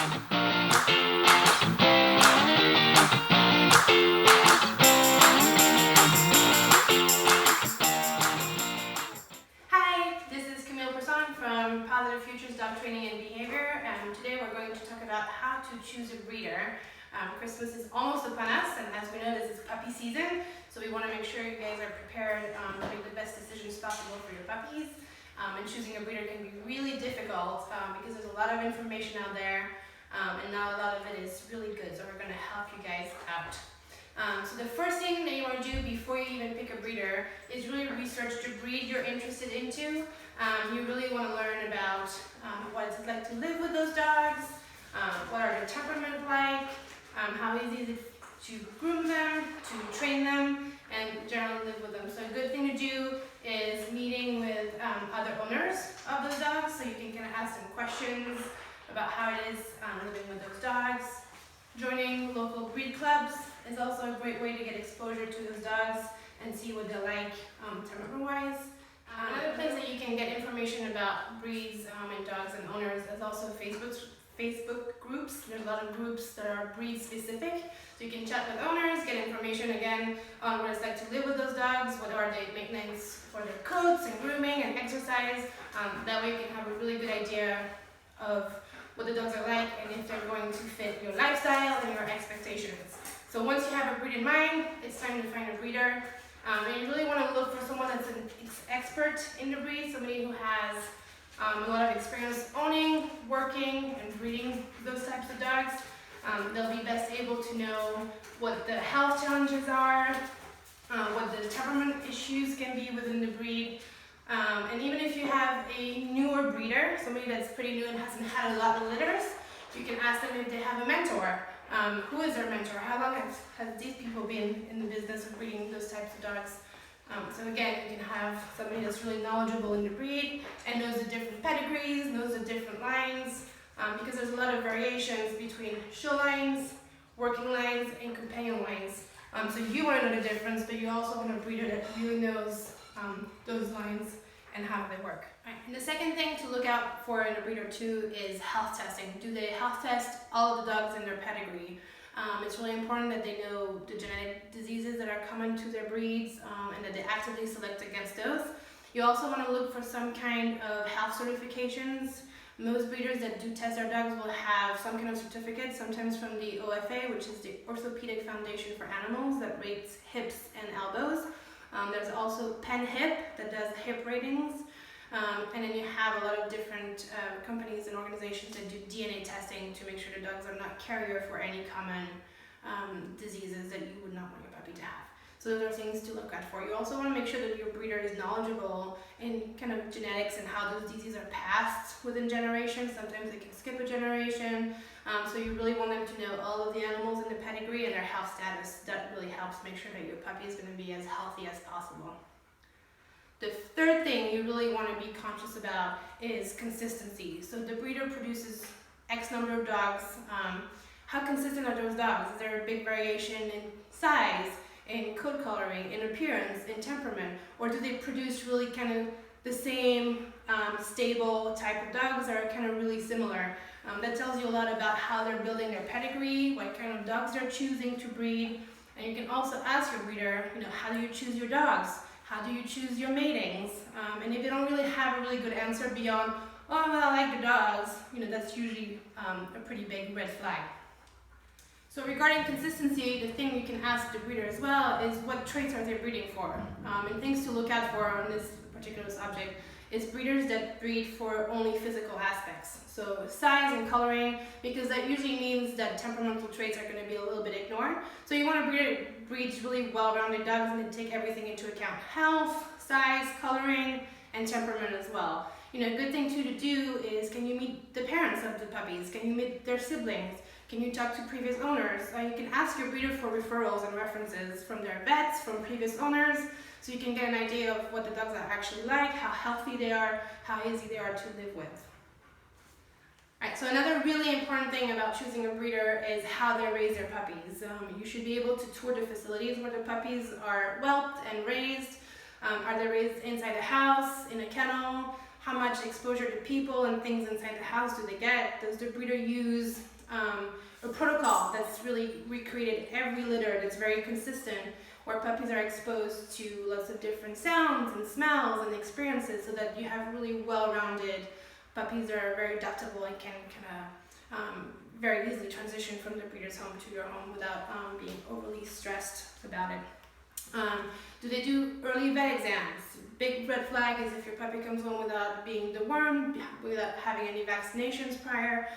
Hi, this is Camille from Positive Futures Dog Training and Behavior, and today we're going to talk about how to choose a breeder. Christmas is almost upon us, and as we know, this is puppy season, so we want to make sure you guys are prepared to make the best decisions possible for your puppies. And choosing a breeder can be really difficult because there's a lot of information out there, and not a lot of it is really good, so we're going to help you guys out. So the first thing that you want to do before you even pick a breeder is really research the breed you're interested into. You really want to learn about what it's like to live with those dogs, what are their temperament like, how easy is it to groom them, to train them, and generally live with them. So a good thing to do is meeting with other owners of those dogs, so you can kind of ask them questions about how it is living with those dogs. Joining local breed clubs is also a great way to get exposure to those dogs and see what they're like temperament-wise. Another place that you can get information about breeds and dogs and owners is also Facebook groups. There's a lot of groups that are breed specific, so you can chat with owners, get information again on what it's like to live with those dogs, what are the maintenance for their coats and grooming and exercise. That way you can have a really good idea of what the dogs are like and if they're going to fit your lifestyle and your expectations. So once you have a breed in mind, it's time to find a breeder. And you really want to look for someone that's an expert in the breed, somebody who has a lot of experience owning, working, and breeding those types of dogs. They'll be best able to know what the health challenges are, what the temperament issues can be within the breed. And even if you have a newer breeder, somebody that's pretty new and hasn't had a lot of litters, you can ask them if they have a mentor. Who is their mentor? How long have these people been in the business of breeding those types of dogs? So again, you can have somebody that's really knowledgeable in the breed and knows the different pedigrees, knows the different lines, because there's a lot of variations between show lines, working lines, and companion lines. So you want to know the difference, but you also want a breeder that really knows those lines and how they work. Right. And the second thing to look out for in a breeder too is health testing. Do they health test all of the dogs in their pedigree? It's really important that they know the genetic diseases that are common to their breeds and that they actively select against those. You also want to look for some kind of health certifications. Most breeders that do test their dogs will have some kind of certificate, sometimes from the OFA, which is the Orthopedic Foundation for Animals, that rates hips and elbows. There's also Pen Hip that does hip ratings. And then you have a lot of different companies and organizations that do DNA testing to make sure the dogs are not carrier for any common diseases that you would not want your puppy to have. So those are things to look out for. You also want to make sure that your breeder is knowledgeable in kind of genetics and how those diseases are passed within generations. Sometimes they can skip a generation. So you really want them to know all of the animals in the pedigree and their health status. That really helps make sure that your puppy is going to be as healthy as possible. The third thing you really want to be conscious about is consistency. So the breeder produces X number of dogs. How consistent are those dogs? Is there a big variation in size, in coat coloring, in appearance, in temperament? Or do they produce really kind of the same stable type of dogs that are kind of really similar? That tells you a lot about how they're building their pedigree, what kind of dogs they're choosing to breed. And you can also ask your breeder, how do you choose your dogs? How do you choose your matings? And if they don't really have a really good answer beyond, oh, well, I like the dogs, that's usually a pretty big red flag. So regarding consistency, the thing you can ask the breeder as well is what traits are they breeding for? And things to look out for on this particular subject is breeders that breed for only physical aspects. So size and coloring, because that usually means that temperamental traits are going to be a little bit ignored. So you want to breed really well-rounded dogs and then take everything into account. Health, size, coloring, and temperament as well. A good thing too to do is, can you meet the parents of the puppies? Can you meet their siblings? Can you talk to previous owners? You can ask your breeder for referrals and references from their vets, from previous owners, so you can get an idea of what the dogs are actually like, how healthy they are, how easy they are to live with. Alright, so another really important thing about choosing a breeder is how they raise their puppies. You should be able to tour the facilities where the puppies are whelped and raised. Are they raised inside the house, in a kennel? How much exposure to people and things inside the house do they get? Does the breeder use a protocol that's really recreated every litter, that's very consistent, where puppies are exposed to lots of different sounds and smells and experiences, so that you have really well-rounded puppies that are very adaptable and can kind of very easily transition from the breeder's home to your home without being overly stressed about it. Do they do early vet exams? Big red flag is if your puppy comes home without being dewormed, without having any vaccinations prior.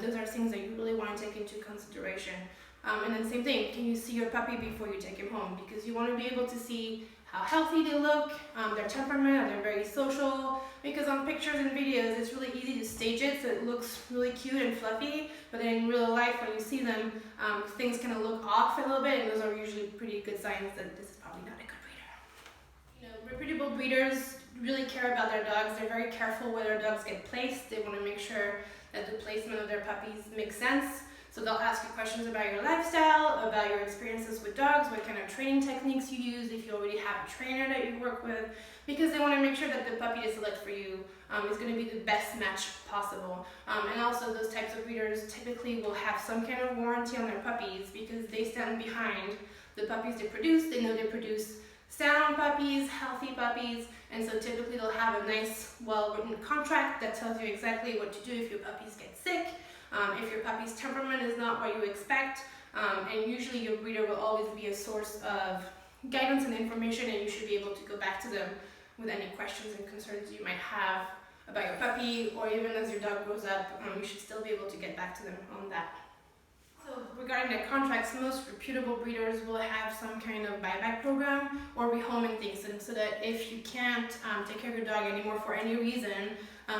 Those are things that you really want to take into consideration. And then same thing, can you see your puppy before you take him home? Because you want to be able to see how healthy they look, their temperament, are they very social? Because on pictures and videos, it's really easy to stage it so it looks really cute and fluffy, but then in real life, when you see them, things kind of look off a little bit, and those are usually pretty good signs that this is probably not a good breeder. Reputable breeders really care about their dogs. They're very careful where their dogs get placed. They want to make sure that the placement of their puppies makes sense. So they'll ask you questions about your lifestyle, about your experiences with dogs, what kind of training techniques you use, if you already have a trainer that you work with, because they want to make sure that the puppy they select for you is going to be the best match possible. And also those types of breeders typically will have some kind of warranty on their puppies, because they stand behind the puppies they produce. They know they produce sound puppies, healthy puppies, and so typically they'll have a nice, well-written contract that tells you exactly what to do if your puppies get sick, if your puppy's temperament is not what you expect, and usually your breeder will always be a source of guidance and information, and you should be able to go back to them with any questions and concerns you might have about your puppy, or even as your dog grows up, you should still be able to get back to them on that. So regarding their contracts, most reputable breeders will have some kind of buyback program or rehoming things, and so that if you can't take care of your dog anymore for any reason,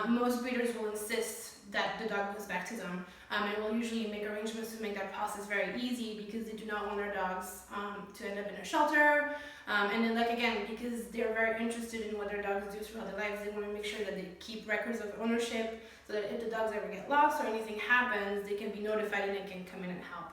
most breeders will insist that the dog goes back to them, and will usually make arrangements to make that process very easy, because they do not want their dogs to end up in a shelter, and then again, because they're very interested in what their dogs do throughout their lives, they want to make sure that they keep records of ownership, so that if the dogs ever get lost or anything happens, they can be notified and they can come in and help.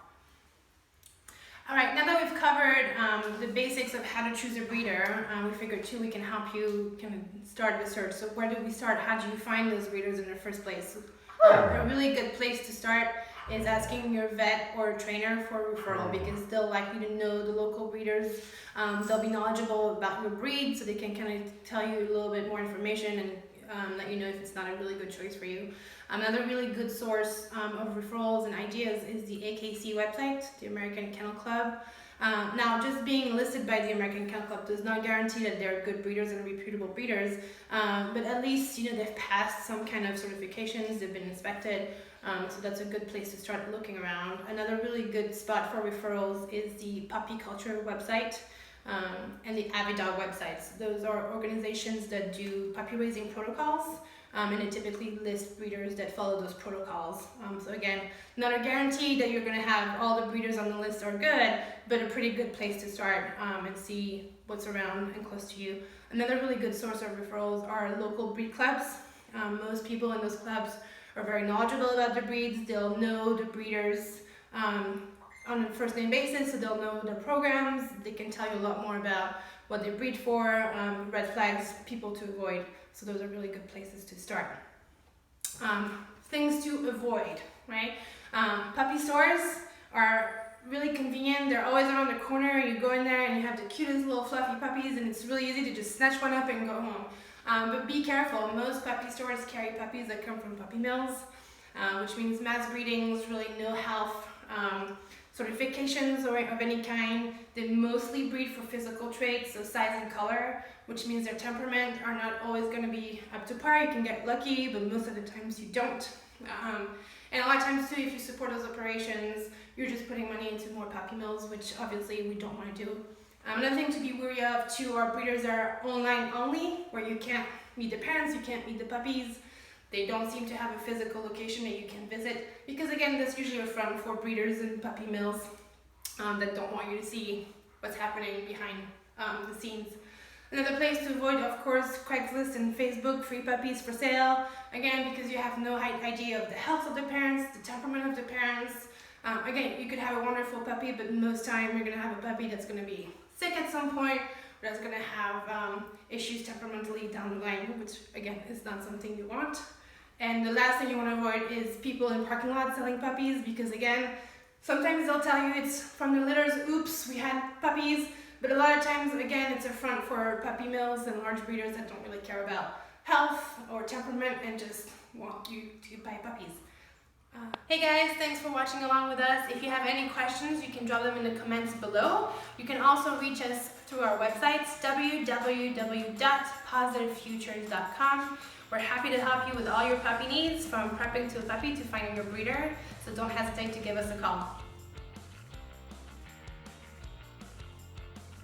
Alright, now that we've covered the basics of how to choose a breeder, we figured too we can help you kind of start the search. So where do we start? How do you find those breeders in the first place? A really good place to start is asking your vet or trainer for a referral, because they'll likely to know the local breeders. They'll be knowledgeable about your breed, so they can kind of tell you a little bit more information and let you know if it's not a really good choice for you. Another really good source of referrals and ideas is the AKC website, the American Kennel Club. Now, just being listed by the American Kennel Club does not guarantee that they're good breeders and reputable breeders, but at least they've passed some kind of certifications, they've been inspected, so that's a good place to start looking around. Another really good spot for referrals is the Puppy Culture website and the Avidog websites. Those are organizations that do puppy raising protocols, and they typically list breeders that follow those protocols. So again, not a guarantee that you're going to have all the breeders on the list are good, but a pretty good place to start and see what's around and close to you. Another really good source of referrals are local breed clubs. Most people in those clubs are very knowledgeable about the breeds. They'll know the breeders on a first name basis, so they'll know their programs. They can tell you a lot more about what they breed for, red flags, people to avoid. So those are really good places to start. Things to avoid, right? Puppy stores are really convenient. They're always around the corner. You go in there and you have the cutest little fluffy puppies, and it's really easy to just snatch one up and go home. But be careful. Most puppy stores carry puppies that come from puppy mills, which means mass breedings, really no health certifications of any kind. They mostly breed for physical traits, so size and color, which means their temperament are not always going to be up to par. You can get lucky, but most of the times you don't. And a lot of times too, if you support those operations, you're just putting money into more puppy mills, which obviously we don't want to do. Another thing to be wary of too are breeders that are online only, where you can't meet the parents, you can't meet the puppies. They don't seem to have a physical location that you can visit, because again, that's usually a front for breeders and puppy mills that don't want you to see what's happening behind the scenes. Another place to avoid, of course, Craigslist and Facebook, free puppies for sale. Again, because you have no idea of the health of the parents, the temperament of the parents. Again, you could have a wonderful puppy, but most time you're going to have a puppy that's going to be sick at some point, or that's going to have issues temperamentally down the line, which again is not something you want. And the last thing you want to avoid is people in parking lots selling puppies, because again, sometimes they'll tell you it's from the litters, oops, we had puppies, but a lot of times, again, it's a front for puppy mills and large breeders that don't really care about health or temperament and just want you to buy puppies. Hey guys, thanks for watching along with us. If you have any questions, you can drop them in the comments below. You can also reach us through our websites, www.positivefutures.com. We're happy to help you with all your puppy needs, from prepping to a puppy to finding your breeder, so don't hesitate to give us a call.